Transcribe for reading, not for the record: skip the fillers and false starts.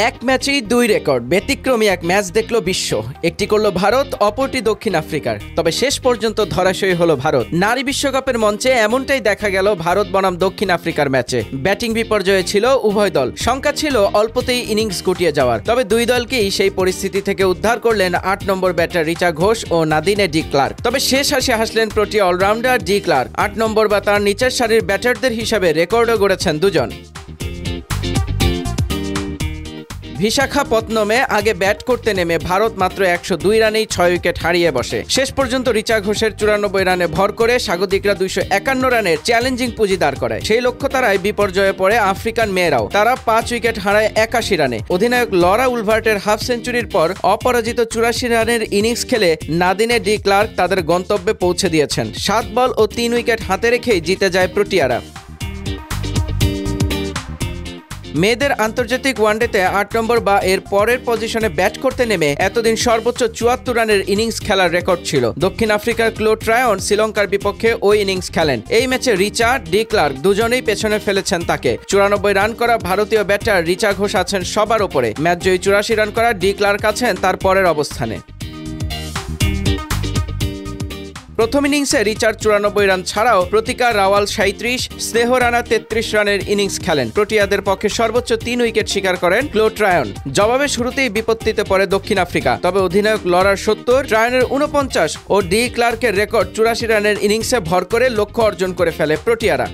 এক ম্যাচেই দুই রেকর্ড, ব্যতিক্রমী এক ম্যাচ দেখল বিশ্ব। একটি করল ভারত, অপরটি দক্ষিণ আফ্রিকার। তবে শেষ পর্যন্ত ধরাশয়ী হলো ভারত। নারী বিশ্বকাপের মঞ্চে এমনটাই দেখা গেল ভারত বনাম দক্ষিণ আফ্রিকার ম্যাচে। ব্যাটিং বিপর্যয়ে ছিল উভয় দল, শঙ্কা ছিল অল্পতেই ইনিংস গুটিয়ে যাওয়ার। তবে দুই দলকেই সেই পরিস্থিতি থেকে উদ্ধার করলেন ৮ নম্বর ব্যাটার রিচা ঘোষ ও নাদিনে ডি ক্লার্ক। তবে শেষ হাসি হাসলেন প্রোটি অলরাউন্ডার ডি ক্লার্ক। ৮ নম্বর বা তার নিচের সারির ব্যাটারদের হিসাবে রেকর্ডও গড়েছেন দুজন। বিশাখাপত্তনমে আগে ব্যাট করতে নেমে ভারত মাত্র ১০২ রানেই ৬ উইকেট হারিয়ে বসে। শেষ পর্যন্ত রিচা ঘোষের ৯৪ রানে ভর করে স্বাগতিকরা ২৫১ রানের চ্যালেঞ্জিং পুঁজি দাঁড় করায়। সেই লক্ষ্য তারায় বিপর্যয়ে পড়ে আফ্রিকান মেয়েরাও। তারা ৫ উইকেট হারায় ৮১ রানে। অধিনায়ক লরা উলভার্টের হাফ সেঞ্চুরির পর অপরাজিত ৮৪ রানের ইনিংস খেলে নাদিনে ডি ক্লার্ক তাদের গন্তব্যে পৌঁছে দিয়েছেন। ৭ বল ও ৩ উইকেট হাতে রেখেই জিতে যায় প্রোটিয়ারা। মেয়েদের আন্তর্জাতিক ওয়ানডেতে ৮ নম্বর বা এর পরের পজিশনে ব্যাট করতে নেমে এতদিন সর্বোচ্চ ৭৪ রানের ইনিংস খেলার রেকর্ড ছিল। দক্ষিণ আফ্রিকার ক্লো ট্রায়ন শ্রীলঙ্কার বিপক্ষে ওই ইনিংস খেলেন। এই ম্যাচে রিচা, ডি ক্লার্ক দুজনেই পেছনে ফেলেছেন তাকে। ৯৪ রান করা ভারতীয় ব্যাটার রিচা ঘোষ আছেন সবার ওপরে। ম্যাচ জয়ী ৮৪ রান করা ডি ক্লার্ক আছেন তার পরের অবস্থানে। প্রথম ইনিংসে রিচার ৯৪ রান ছাড়াও প্রতিকা রাওয়াল ৩৭, স্নেহ রানা ৩৩ রানের ইনিংস খেলেন। প্রোটিয়াদের পক্ষে সর্বোচ্চ ৩ উইকেট শিকার করেন ক্লো ট্রায়ন। জবাবে শুরুতেই বিপত্তিতে পড়ে দক্ষিণ আফ্রিকা। তবে অধিনায়ক লরার ৭০, ট্রায়নের ৪৯ ও ডি ক্লার্কের রেকর্ড ৮৪ রানের ইনিংসে ভর করে লক্ষ্য অর্জন করে ফেলে প্রোটিয়ারা।